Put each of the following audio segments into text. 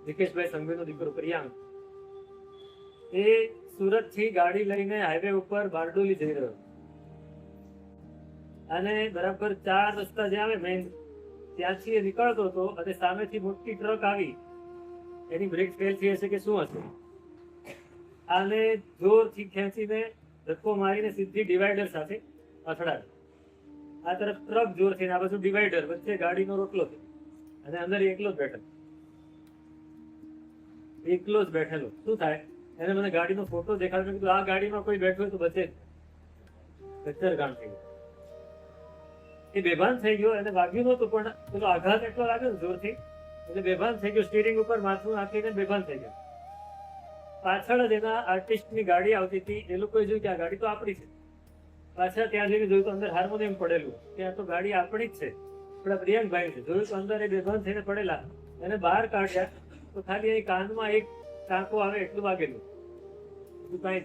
વિકેશભાઈ સંઘવીનો દીકરો પ્રિયાંક, એ સુરત થી ગાડી લઈને હાઈવે ઉપર બારડોલી જઈ રહ્યો અને બરાબર 4 રસ્તા જે આવે મેઇન ત્યાંથી એ નીકળતો હતો અને સામેથી મોટી ટ્રક આવી, એની બ્રેક ફેલ થઈ હશે કે શું હશે, આને જોરથી ખેંચીને ધક્કો મારીને સીધી ડિવાઈડર સાથે અથડાવી. આ તરફ ટ્રક જોરથી, આ બાજુ ડિવાઈડર, વચ્ચે ગાડીનો રોટલો છે અને અંદર એકલો જ બેઠેલો. શું થાય, એને મને ગાડીનો ફોટો દેખાડ્યો. કીધું આ ગાડીમાં કોઈ બેઠું હોય તો બચે, કચ્ચર ગામ થઈ ગયો. એ બેભાન થઈ ગયો, એને વાગ્યું નહોતું પણ પેલો આઘાત એટલો લાગ્યો ને જોરથી, એટલે બેભાન થઈ ગયો. સ્ટીરિંગ ઉપર માથું નાખીને બેભાન થઈ ગયો. પાછળ જ એના આર્ટિસ્ટની ગાડી આવતી હતી. એ લોકોએ જોયું કે આ ગાડી તો આપણી છે. પાછળ ત્યાં જઈને જોયું તો અંદર હાર્મોનિયમ પડેલું, ત્યાં તો ગાડી આપણી જ છે, આપણા પ્રિયંકભાઈ છે. જોયું તો અંદર એ બેભાન થઈને પડેલા, એને બહાર કાઢ્યા તો ખાલી અહીં કાનમાં એક ટાંકો આવે એટલું વાગેલું. કાંઈ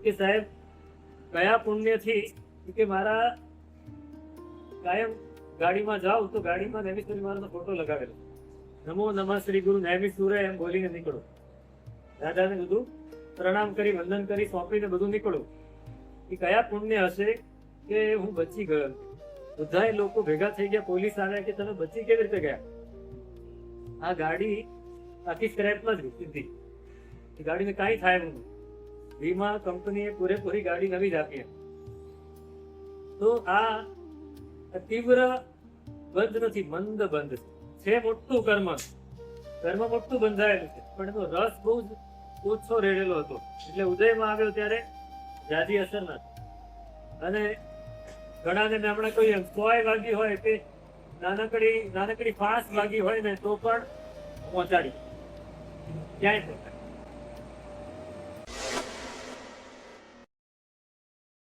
કે સાહેબ કયા પુણ્યથી કે મારા કાયમ ગાડીમાં જાઉં તો ગાડીમાં નેમિશ્વરી મારાનો ફોટો લગાવેલો, નમો નમઃ શ્રી ગુરુ નેમિશ્વરે એમ બોલીને નીકળો. દાદાને બધું પ્રણામ કરી વંદન કરી સોંપીને બધું નીકળું. એ કયા પુણ્ય હશે કે હું બચી ગયો. બધા લોકો ભેગા થઈ ગયા, પોલીસ આવ્યા કે તમે બચી કેવી રીતે ગયા. આ ગાડી આખી સ્ક્રેપમાં જ સીધી, એ ગાડીને કાંઈ થાય નહીં. વીમા કંપનીએ પૂરેપૂરી ગાડી નવી જ આપી. તો આ તીવ્ર બંધ નથી, મંદ બંધ છે. મોટું કર્મ મોટું બંધાયેલું છે, પણ એનો રસ બહુ જ ઓછો રેડેલો હતો. એટલે ઉદયમાં આવ્યો ત્યારે જાજી અસર નથી. અને ઘણાને મેં હમણાં કહ્યું એમ 100 વાગી હોય કે નાનકડી ફાંસ વાગી હોય ને તો પણ પહોંચાડી ક્યાંય પહોંચાડી.